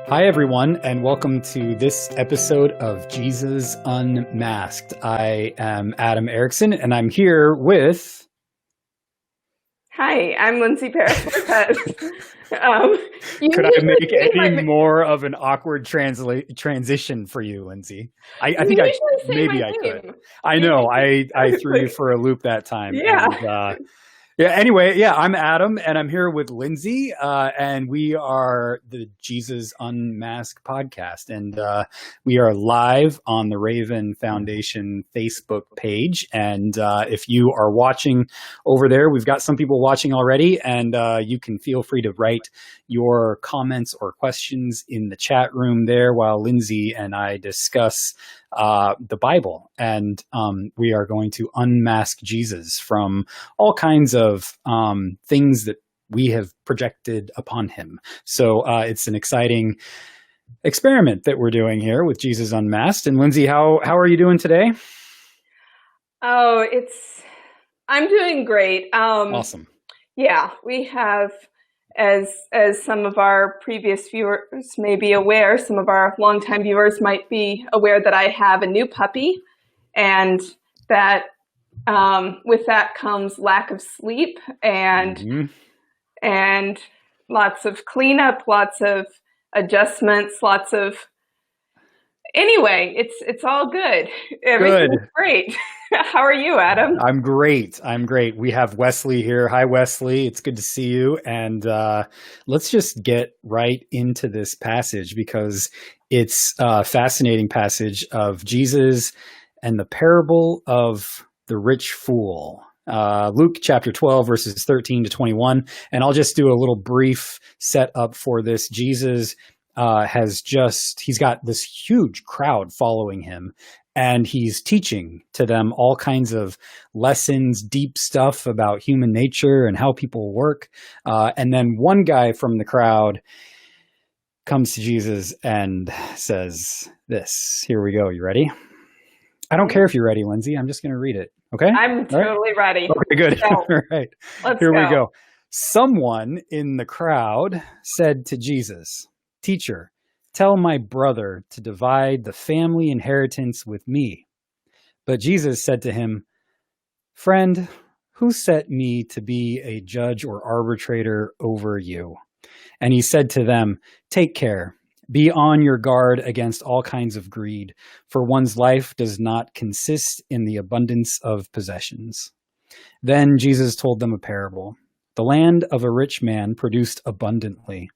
Hi, everyone, and welcome to this episode of Jesus Unmasked. I am Adam Erickson, and I'm here with... Hi, I'm Lindsay Paris-Lopez. Could I make any more of an awkward transition for you, Lindsay? I think I could. I know, I threw you for a loop that time. Yeah. Anyway, I'm Adam, and I'm here with Lindsay, and we are the Jesus Unmasked podcast, and we are live on the Raven Foundation Facebook page, and if you are watching over there, we've got some people watching already, and you can feel free to write your comments or questions in the chat room there while Lindsay and I discuss the Bible, and we are going to unmask Jesus from all kinds of things that we have projected upon him. So it's an exciting experiment that we're doing here with Jesus Unmasked. And Lindsay, how are you doing today? Oh, I'm doing great. Awesome. Yeah, we have, as some of our previous viewers may be aware, some of our longtime viewers might be aware that I have a new puppy, and that with that comes lack of sleep and lots of cleanup, lots of adjustments, anyway, it's all good. Everything's great. How are you, Adam? I'm great. We have Wesley here. Hi, Wesley. It's good to see you. And let's just get right into this passage because it's a fascinating passage of Jesus and the parable of the rich fool. Luke chapter 12, verses 13 to 21. And I'll just do a little brief setup for this. Jesus he's got this huge crowd following him, and he's teaching to them all kinds of lessons, deep stuff about human nature and how people work. And then one guy from the crowd comes to Jesus and says this. Here we go. You ready? I don't care if you're ready, Lindsay. I'm just going to read it. Okay? I'm totally ready. Okay, good. So, all right. Here we go. Someone in the crowd said to Jesus, "Teacher, tell my brother to divide the family inheritance with me." But Jesus said to him, "Friend, who set me to be a judge or arbitrator over you?" And he said to them, "Take care. Be on your guard against all kinds of greed, for one's life does not consist in the abundance of possessions." Then Jesus told them a parable. The land of a rich man produced abundantly,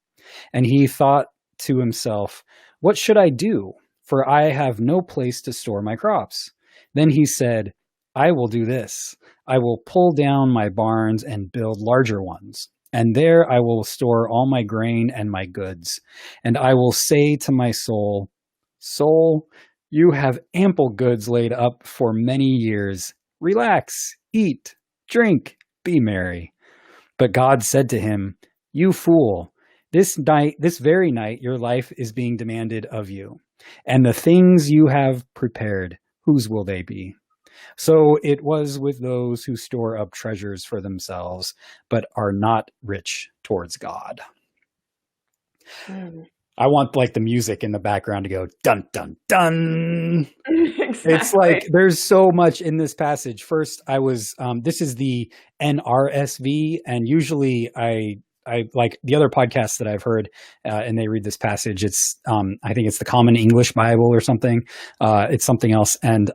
and he thought to himself, "What should I do? For I have no place to store my crops." Then he said, "I will do this. I will pull down my barns and build larger ones. And there I will store all my grain and my goods. And I will say to my soul, 'Soul, you have ample goods laid up for many years. Relax, eat, drink, be merry.' But God said to him, 'You fool, this very night, your life is being demanded of you. And the things you have prepared, whose will they be?' So it was with those who store up treasures for themselves, but are not rich towards God." I want like the music in the background to go dun, dun, dun. Exactly. It's like there's so much in this passage. First, this is the NRSV, and usually I like the other podcasts that I've heard, and they read this passage. It's, I think it's the Common English Bible or something. It's something else. And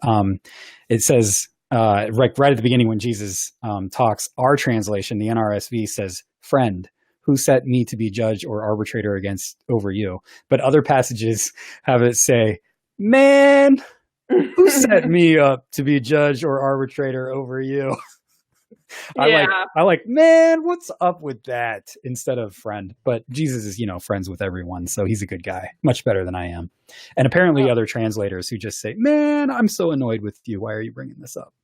it says, right at the beginning when Jesus talks, our translation, the NRSV says, "Friend, who set me to be judge or arbitrator over you?" But other passages have it say, "Man, who set me up to be judge or arbitrator over you?" I like, "Man, what's up with that?" instead of "friend." But Jesus is, friends with everyone. So he's a good guy, much better than I am. And apparently other translators who just say, "Man, I'm so annoyed with you. Why are you bringing this up?"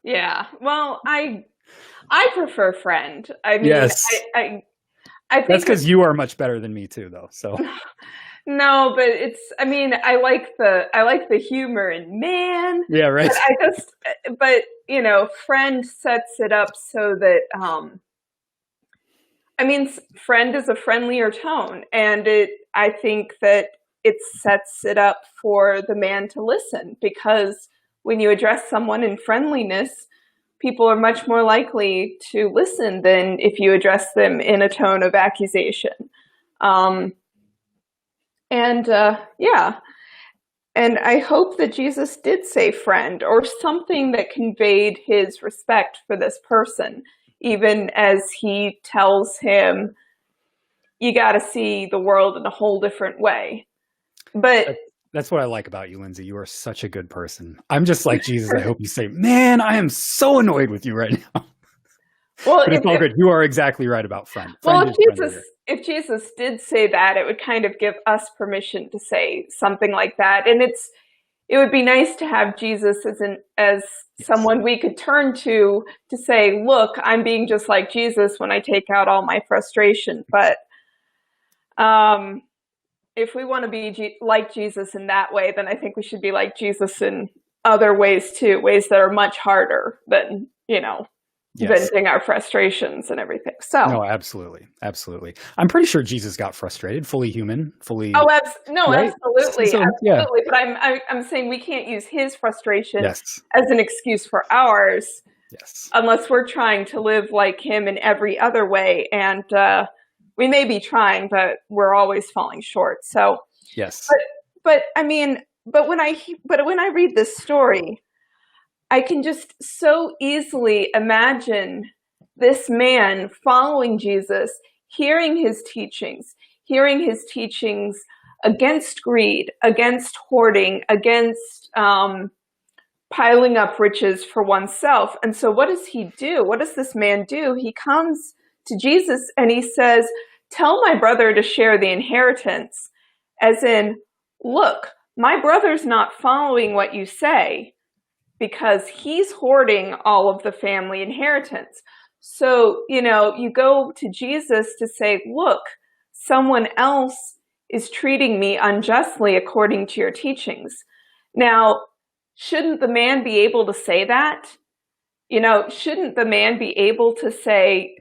Yeah. Well, I prefer friend. I mean, yes. I think that's because you are much better than me too, though. So no, but I like the humor in man. Yeah, right. But friend sets it up so that friend is a friendlier tone, and I think that it sets it up for the man to listen, because when you address someone in friendliness, people are much more likely to listen than if you address them in a tone of accusation. Yeah. And I hope that Jesus did say friend, or something that conveyed his respect for this person, even as he tells him, you got to see the world in a whole different way. But that's what I like about you, Lindsay. You are such a good person. I'm just like Jesus. I hope you say, man, I am so annoyed with you right now. Well, but it's all good. You are exactly right about friend. Well, if Jesus did say that, it would kind of give us permission to say something like that. And it would be nice to have Jesus as someone we could turn to say, look, I'm being just like Jesus when I take out all my frustration. But if we want to be like Jesus in that way, then I think we should be like Jesus in other ways too, ways that are much harder than, venting our frustrations and everything. So no, absolutely. I'm pretty sure Jesus got frustrated, fully human, fully. Oh, right? absolutely, so, absolutely. Yeah. But I'm saying we can't use his frustration as an excuse for ours. Yes. Unless we're trying to live like him in every other way, and we may be trying, but we're always falling short. So yes. But when I read this story, I can just so easily imagine this man following Jesus, hearing his teachings against greed, against hoarding, against piling up riches for oneself. And so what does he do? What does this man do? He comes to Jesus and he says, tell my brother to share the inheritance. As in, look, my brother's not following what you say, because he's hoarding all of the family inheritance. So, you go to Jesus to say, look, someone else is treating me unjustly according to your teachings. Now, shouldn't the man be able to say that? Shouldn't the man be able to say,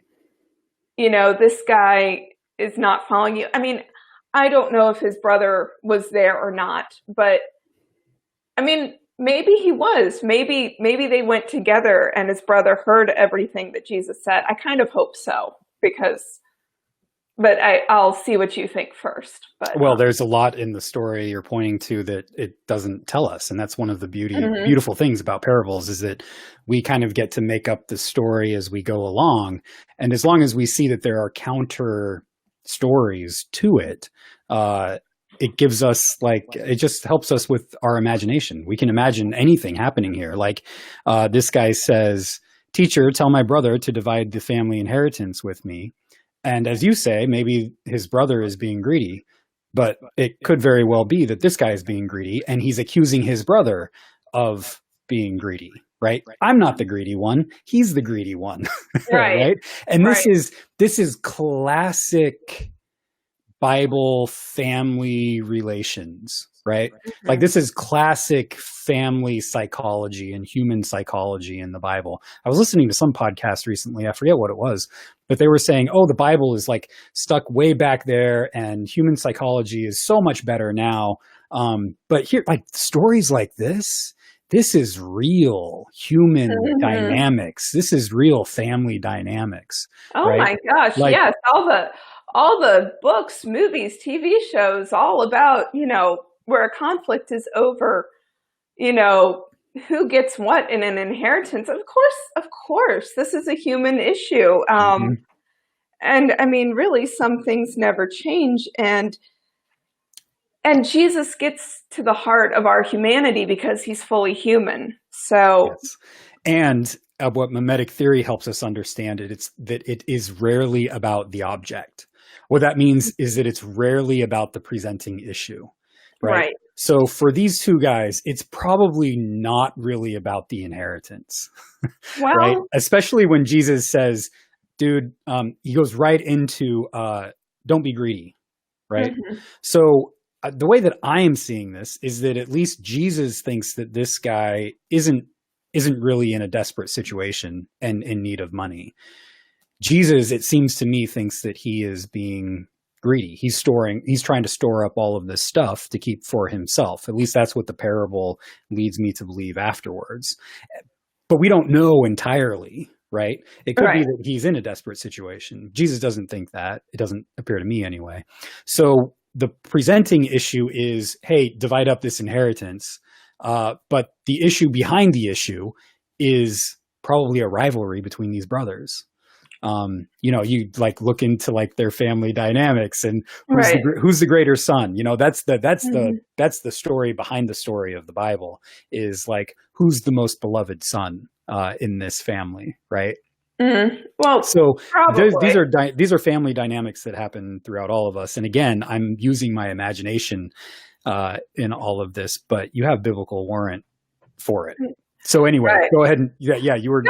this guy is not following you? I mean, I don't know if his brother was there or not, but maybe he was. Maybe they went together and his brother heard everything that Jesus said. I kind of hope so, but I'll see what you think first. But well, there's a lot in the story you're pointing to that it doesn't tell us, and that's one of the beautiful things about parables, is that we kind of get to make up the story as we go along, and as long as we see that there are counter stories to it, it gives us it just helps us with our imagination. We can imagine anything happening here. This guy says, teacher, tell my brother to divide the family inheritance with me. And as you say, maybe his brother is being greedy, but it could very well be that this guy is being greedy and he's accusing his brother of being greedy, right? I'm not the greedy one. He's the greedy one. Right. And this is classic Bible family relations, right? Mm-hmm. This is classic family psychology and human psychology in the Bible. I was listening to some podcast recently, I forget what it was, but they were saying, oh, the Bible is stuck way back there and human psychology is so much better now. But here, stories like this is real human dynamics. This is real family dynamics. Oh, right? My gosh. Yes. All the books, movies, TV shows, all about, where a conflict is over, who gets what in an inheritance. Of course, this is a human issue. And really, some things never change. And Jesus gets to the heart of our humanity because he's fully human. So, yes. And what mimetic theory helps us understand it's that it is rarely about the object. What that means is that it's rarely about the presenting issue, right? So for these two guys, it's probably not really about the inheritance, right? Especially when Jesus says, dude, he goes right into, don't be greedy, right? Mm-hmm. So the way that I am seeing this is that at least Jesus thinks that this guy isn't really in a desperate situation and in need of money. Jesus, it seems to me, thinks that he is being greedy. He's trying to store up all of this stuff to keep for himself. At least that's what the parable leads me to believe afterwards. But we don't know entirely, right? It could be that he's in a desperate situation. Jesus doesn't think that. It doesn't appear to me anyway. So the presenting issue is, hey, divide up this inheritance. But the issue behind the issue is probably a rivalry between these brothers. You like look into like their family dynamics and who's the greater son. That's the story behind the story of the Bible, is like, who's the most beloved son in this family, right? Well, so these are family dynamics that happen throughout all of us. And again, I'm using my imagination in all of this, but you have biblical warrant for it. So anyway, go ahead and you were.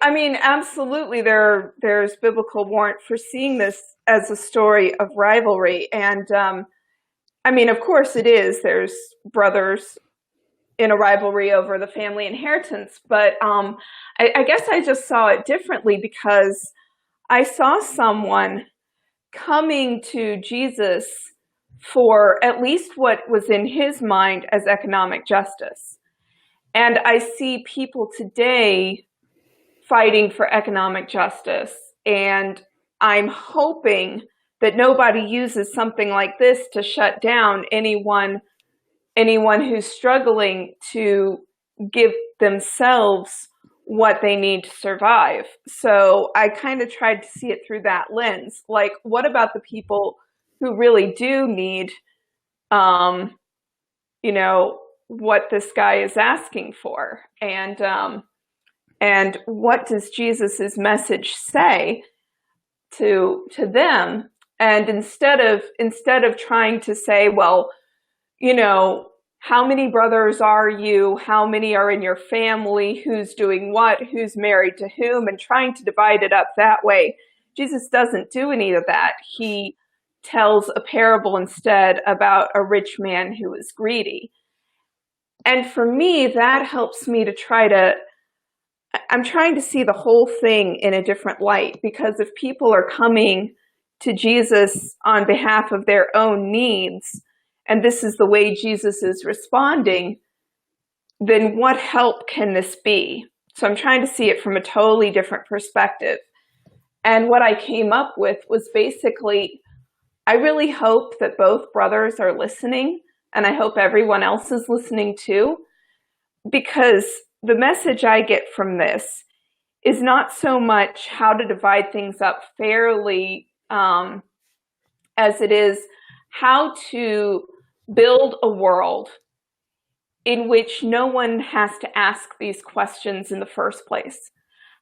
I mean, absolutely. There's biblical warrant for seeing this as a story of rivalry, and I mean, of course, it is. There's brothers in a rivalry over the family inheritance, but I guess I just saw it differently, because I saw someone coming to Jesus for at least what was in his mind as economic justice. And I see people today fighting for economic justice. And I'm hoping that nobody uses something like this to shut down anyone who's struggling to give themselves what they need to survive. So I kind of tried to see it through that lens. Like, what about the people who really do need, what this guy is asking for, and what does Jesus's message say to them? And instead of trying to say, well, how many brothers are you? How many are in your family? Who's doing what? Who's married to whom? And trying to divide it up that way. Jesus doesn't do any of that. He tells a parable instead about a rich man who is greedy. And for me, that helps me to I'm trying to see the whole thing in a different light, because if people are coming to Jesus on behalf of their own needs, and this is the way Jesus is responding, then what help can this be? So I'm trying to see it from a totally different perspective. And what I came up with was basically, I really hope that both brothers are listening, and I hope everyone else is listening too, because the message I get from this is not so much how to divide things up fairly as it is how to build a world in which no one has to ask these questions in the first place.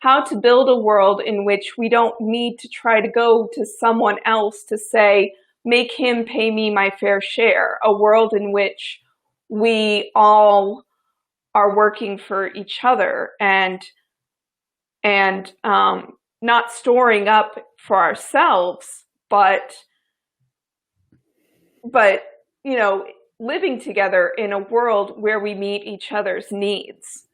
How to build a world in which we don't need to try to go to someone else to say, make him pay me my fair share. A world in which we all are working for each other and not storing up for ourselves, but living together in a world where we meet each other's needs.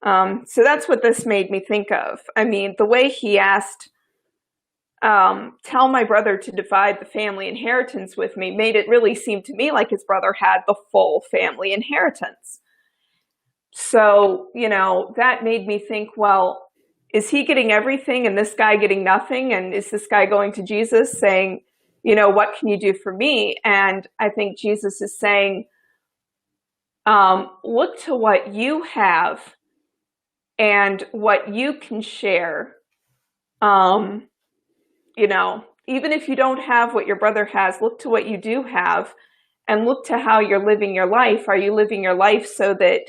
So that's what this made me think of. I mean, the way he asked, tell my brother to divide the family inheritance with me, made it really seem to me like his brother had the full family inheritance. So, that made me think, well, is he getting everything and this guy getting nothing? And is this guy going to Jesus saying, what can you do for me? And I think Jesus is saying, look to what you have and what you can share. Even if you don't have what your brother has, look to what you do have and look to how you're living your life. Are you living your life so that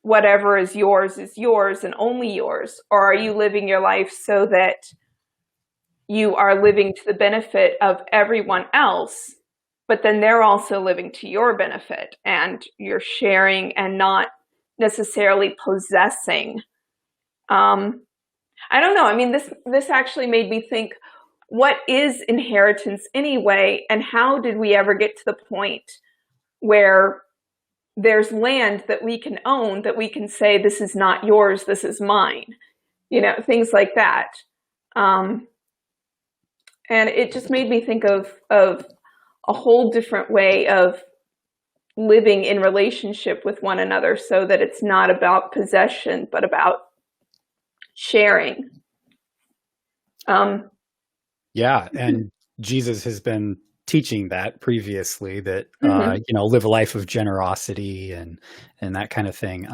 whatever is yours and only yours? Or are you living your life so that you are living to the benefit of everyone else, but then they're also living to your benefit and you're sharing and not necessarily possessing? I don't know. I mean, this actually made me think, what is inheritance anyway? And how did we ever get to the point where there's land that we can own, that we can say, this is not yours, this is mine, things like that. And it just made me think of a whole different way of living in relationship with one another, so that it's not about possession, but about sharing. Yeah, and Jesus has been teaching that previously, that Mhm. live a life of generosity and that kind of thing.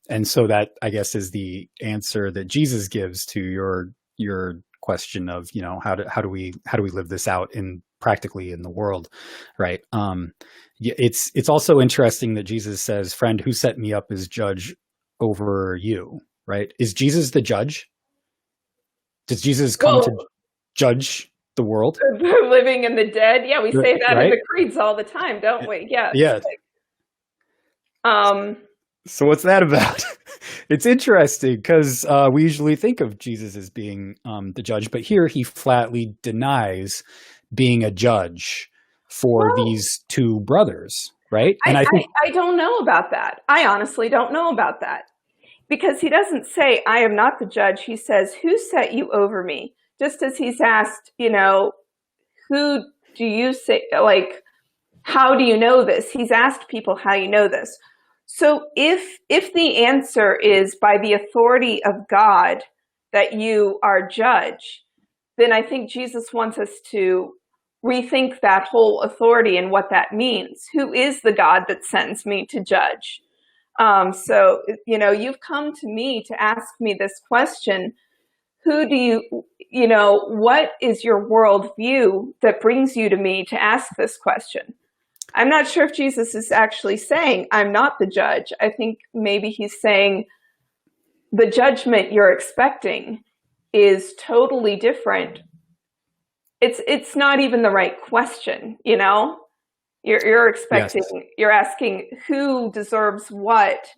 And so that, I guess, is the answer that Jesus gives to your question of, how do we live this out in practically in the world, right? It's also interesting that Jesus says, "Friend, who set me up as judge over you?" Right? Is Jesus the judge? Does Jesus come to Well, judge the world? the living and the dead. Yeah, we say that in Right? the creeds all the time, don't we? Yeah. It's Yes. like, So what's that about? It's interesting because we usually think of Jesus as being the judge, but here he flatly denies being a judge for well, these two brothers, right? I, And I I, think, I don't know about that. I honestly don't know about that. Because he doesn't say, I am not the judge. He says, who set you over me? Just as he's asked, who do you say, like, how do you know this? He's asked people how you know this. So if the answer is by the authority of God that you are judge, then I think Jesus wants us to rethink that whole authority and what that means. Who is the God that sends me to judge? So, you've come to me to ask me this question. Who do what is your worldview that brings you to me to ask this question? I'm not sure if Jesus is actually saying, I'm not the judge. I think maybe he's saying the judgment you're expecting is totally different. It's not even the right question, You're yes. expecting, you're asking who deserves what.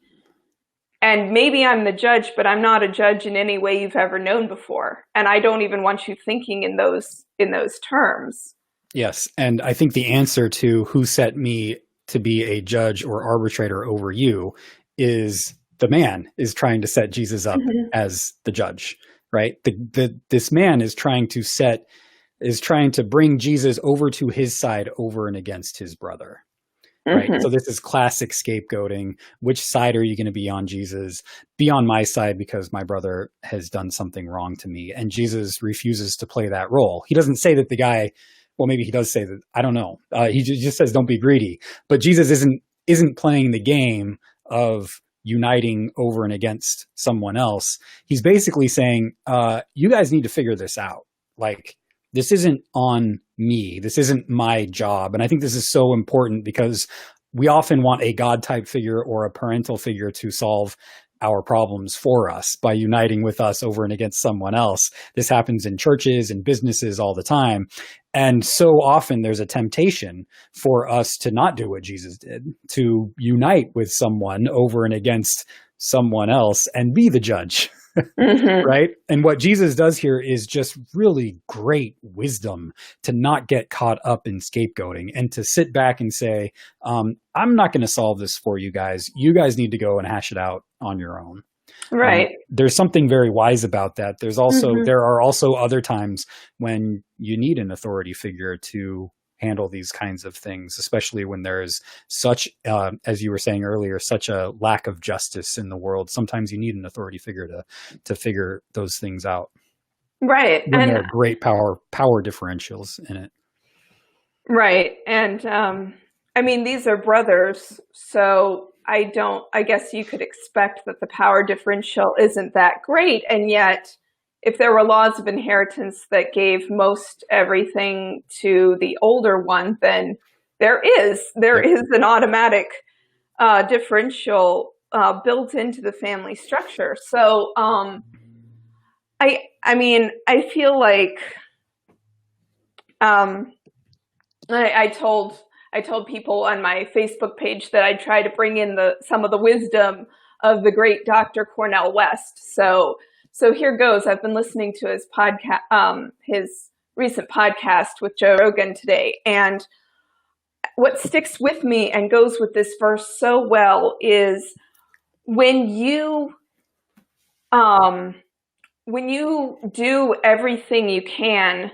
And maybe I'm the judge, but I'm not a judge in any way you've ever known before. And I don't even want you thinking in those terms. Yes. And I think the answer to who set me to be a judge or arbitrator over you is the man is trying to set Jesus up Mm-hmm. as the judge, right? This man is trying to bring Jesus over to his side over and against his brother. Right. Mm-hmm. So this is classic scapegoating. Which side are you going to be on, Jesus? Be on my side because my brother has done something wrong to me. And Jesus refuses to play that role. He doesn't say that the guy, well, maybe he does say that. I don't know. He just says, don't be greedy. But Jesus isn't playing the game of uniting over and against someone else. He's basically saying, you guys need to figure this out. Like, this isn't on me. This isn't my job. And I think this is so important because we often want a God type figure or a parental figure to solve our problems for us by uniting with us over and against someone else. This happens in churches and businesses all the time. And so often there's a temptation for us to not do what Jesus did, to unite with someone over and against someone else and be the judge. Mm-hmm. Right. And what Jesus does here is just really great wisdom to not get caught up in scapegoating and to sit back and say, I'm not going to solve this for you guys. You guys need to go and hash it out on your own. Right. There's something very wise about that. Mm-hmm. There are also other times when you need an authority figure to handle these kinds of things, especially when there is such, as you were saying earlier, such a lack of justice in the world. Sometimes you need an authority figure to figure those things out. Right. When there are great power differentials in it. Right. And I mean, these are brothers, so I guess you could expect that the power differential isn't that great. And yet, if there were laws of inheritance that gave most everything to the older one, then there is an automatic differential built into the family structure. So I mean, I feel like I told people on my Facebook page that I'd try to bring in some of the wisdom of the great Dr. Cornel West. So here goes. I've been listening to his podcast, his recent podcast with Joe Rogan today, and what sticks with me and goes with this verse so well is when you do everything you can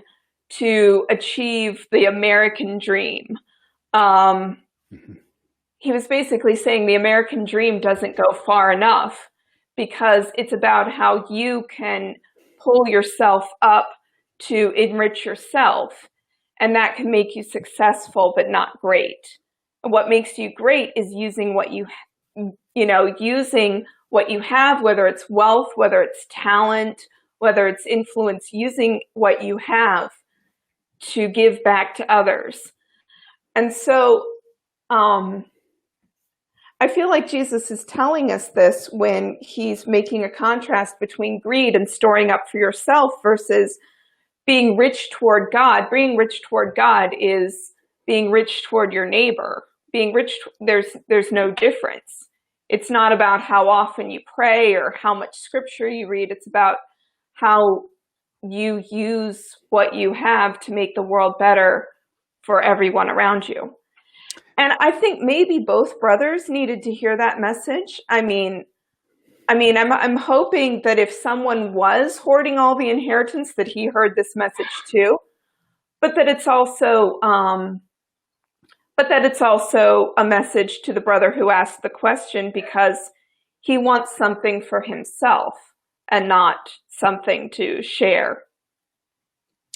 to achieve the American dream. Um, he was basically saying the American dream doesn't go far enough because it's about how you can pull yourself up to enrich yourself, and that can make you successful but not great. And what makes you great is using what using what you have, whether it's wealth, whether it's talent, whether it's influence, using what you have to give back to others. And so I feel like Jesus is telling us this when he's making a contrast between greed and storing up for yourself versus being rich toward God. Being rich toward God is being rich toward your neighbor. Being rich, there's no difference. It's not about how often you pray or how much scripture you read. It's about how you use what you have to make the world better for everyone around you. And I think maybe both brothers needed to hear that message. I'm hoping that if someone was hoarding all the inheritance, that he heard this message too, but that it's also a message to the brother who asked the question, because he wants something for himself and not something to share.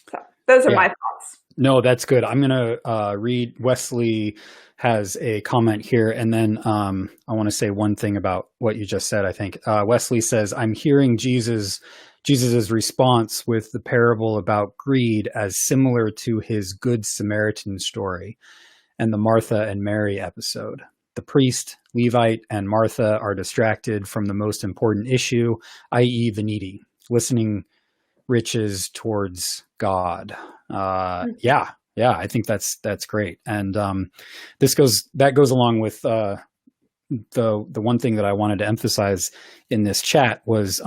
So those are my thoughts. No, that's good. I'm going to read. Wesley has a comment here, and then I want to say one thing about what you just said, I think. Wesley says, I'm hearing Jesus's response with the parable about greed as similar to his Good Samaritan story and the Martha and Mary episode. The priest, Levite, and Martha are distracted from the most important issue, i.e. the needy, listening riches towards God. Yeah, I think that's great. And that goes along with the one thing that I wanted to emphasize in this chat was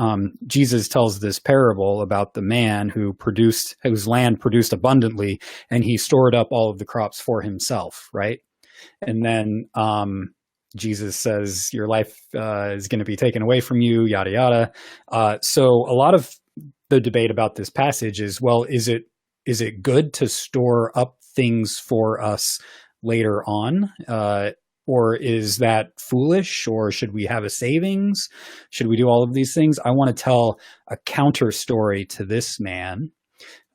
Jesus tells this parable about the man whose land produced abundantly, and he stored up all of the crops for himself, right? And then Jesus says, your life is going to be taken away from you, yada, yada. So a lot of the debate about this passage is, well, is it good to store up things for us later on? Or is that foolish? Or should we have a savings? Should we do all of these things? I want to tell a counter story to this man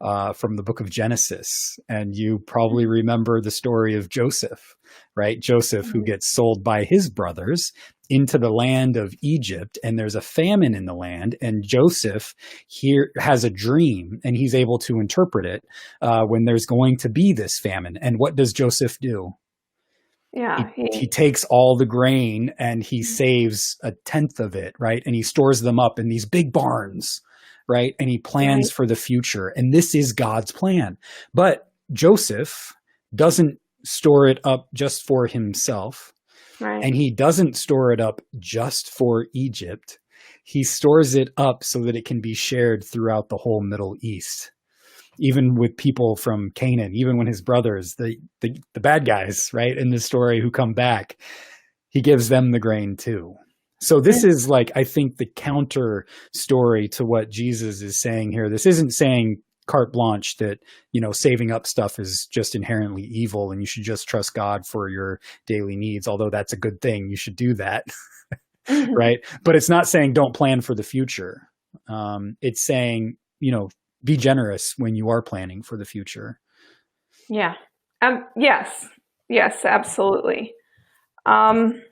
from the book of Genesis. And you probably remember the story of Joseph, right? Joseph, who gets sold by his brothers into the land of Egypt, and there's a famine in the land, and Joseph here has a dream, and he's able to interpret it when there's going to be this famine. And what does Joseph do? Yeah, he takes all the grain and he saves a tenth of it, right? And he stores them up in these big barns, right? And he plans for the future. And this is God's plan. But Joseph doesn't store it up just for himself. Right. And he doesn't store it up just for Egypt. He stores it up so that it can be shared throughout the whole Middle East, even with people from Canaan, even when his brothers, the bad guys, right, in this story who come back, he gives them the grain too. So this is like, I think, the counter story to what Jesus is saying here. This isn't saying carte blanche that, saving up stuff is just inherently evil and you should just trust God for your daily needs, although that's a good thing. You should do that, right? But it's not saying don't plan for the future. It's saying, be generous when you are planning for the future. Yeah. Yes, absolutely. I'm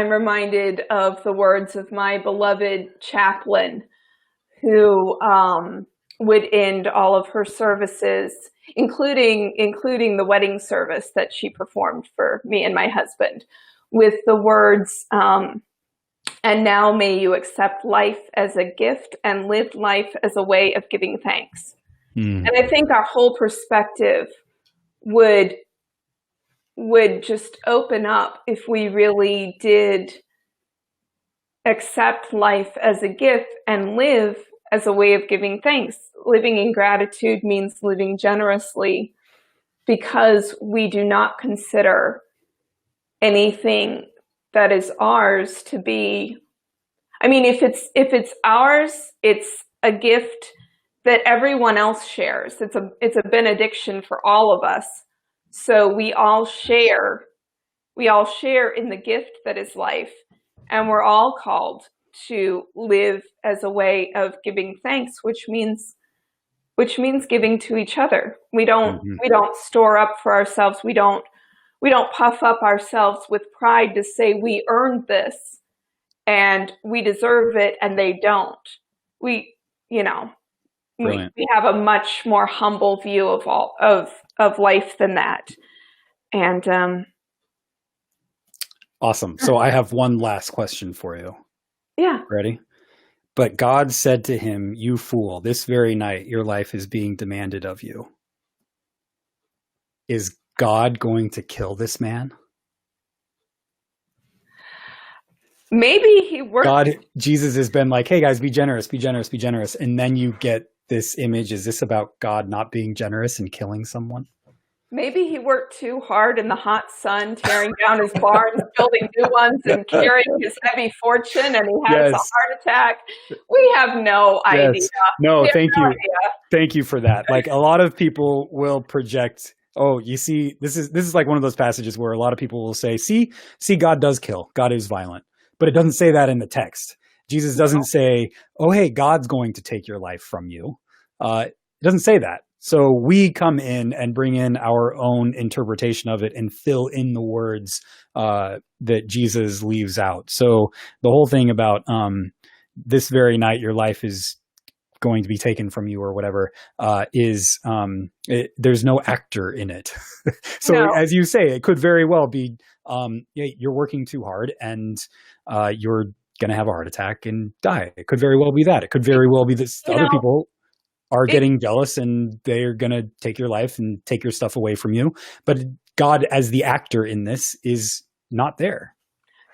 reminded of the words of my beloved chaplain, who would end all of her services, including the wedding service that she performed for me and my husband, with the words, and now may you accept life as a gift and live life as a way of giving thanks. And I think our whole perspective would just open up if we really did accept life as a gift and live as a way of giving thanks. Living in gratitude means living generously because we do not consider anything that is ours to be I mean, if it's ours, it's a gift that everyone else shares. It's a benediction for all of us. So we all share in the gift that is life, and we're all called to live as a way of giving thanks, which means giving to each other. We don't store up for ourselves. We don't puff up ourselves with pride to say we earned this and we deserve it and they don't. We have a much more humble view of life than that. And awesome. So I have one last question for you. Yeah. Ready? But God said to him, "You fool, this very night your life is being demanded of you." Is God going to kill this man? Maybe he worked. Jesus has been like, "Hey guys, be generous, be generous, be generous." And then you get this image. Is this about God not being generous and killing someone? Maybe he worked too hard in the hot sun, tearing down his barns, building new ones, and carrying his heavy fortune, and he has a heart attack. We have no idea. No, thank you. Thank you for that. Like, a lot of people will project, oh, you see, this is like one of those passages where a lot of people will say, see, God does kill. God is violent. But it doesn't say that in the text. Jesus doesn't say, oh, hey, God's going to take your life from you. It doesn't say that. So we come in and bring in our own interpretation of it and fill in the words that Jesus leaves out. So the whole thing about this very night your life is going to be taken from you or whatever there's no actor in it. So as you say, it could very well be you're working too hard and you're going to have a heart attack and die. It could very well be that. It could very well be that other people are getting jealous and they're going to take your life and take your stuff away from you. But God, as the actor in this, is not there.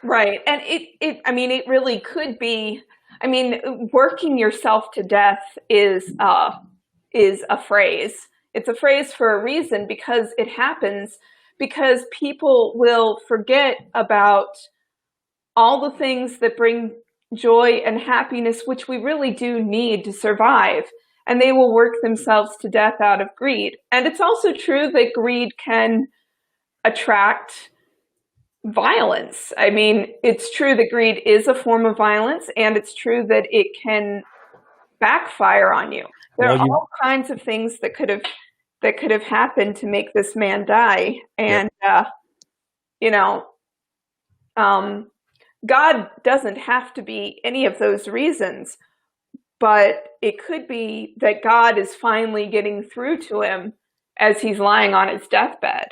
Right. And it really could be, working yourself to death is a phrase. It's a phrase for a reason, because it happens because people will forget about all the things that bring joy and happiness, which we really do need to survive. And they will work themselves to death out of greed. And it's also true that greed can attract violence. It's true that greed is a form of violence, and it's true that it can backfire on you. There are all kinds of things that could have happened to make this man die. And, God doesn't have to be any of those reasons. But it could be that God is finally getting through to him as he's lying on his deathbed.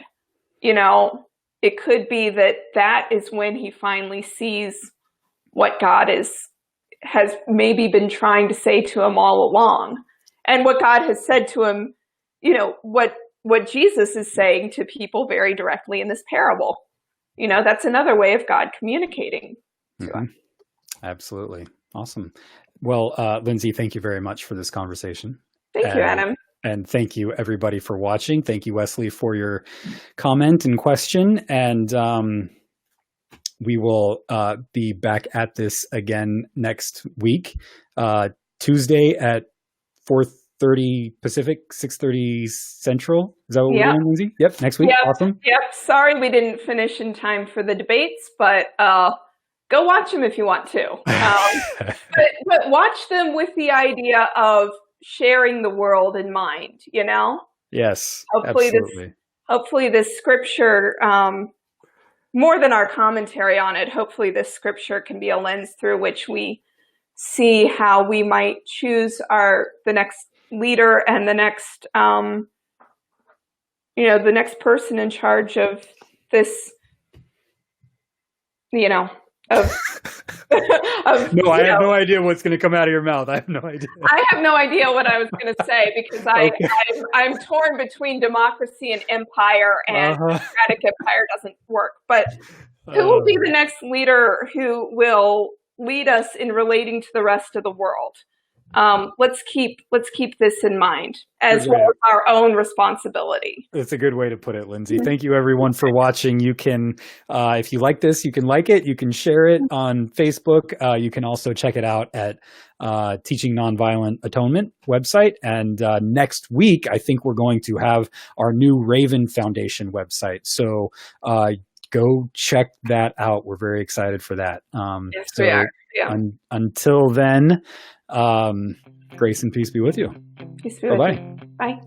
It could be that is when he finally sees what God has maybe been trying to say to him all along. And what God has said to him, what Jesus is saying to people very directly in this parable. That's another way of God communicating to us. Absolutely. Awesome. Well, Lindsay, thank you very much for this conversation. Thank you, Adam. And thank you, everybody, for watching. Thank you, Wesley, for your comment and question. And we will be back at this again next week, Tuesday at 4:30 Pacific, 6:30 Central. Is that what we're doing, Lindsay? Yep, next week. Yep. Awesome. Yep. Sorry we didn't finish in time for the debates, but go watch them if you want to. But watch them with the idea of sharing the world in mind, Yes, hopefully this scripture, more than our commentary on it, hopefully this scripture can be a lens through which we see how we might choose the next leader and the next, the next person in charge of this, No, I have no idea what's going to come out of your mouth. I have no idea. I have no idea what I was going to say, because I'm torn between democracy and empire, and democratic empire doesn't work. But who will be the next leader who will lead us in relating to the rest of the world? let's keep this in mind, as well as our own responsibility. That's a good way to put it, Lindsay. Thank you, everyone, for watching. You can, if you like this, you can like it. You can share it on Facebook. You can also check it out at Teaching Nonviolent Atonement website. And next week, I think we're going to have our new Raven Foundation website. So go check that out. We're very excited for that. Yes, we are. Yeah. Until then, grace and peace be with you. Peace be with you. Bye.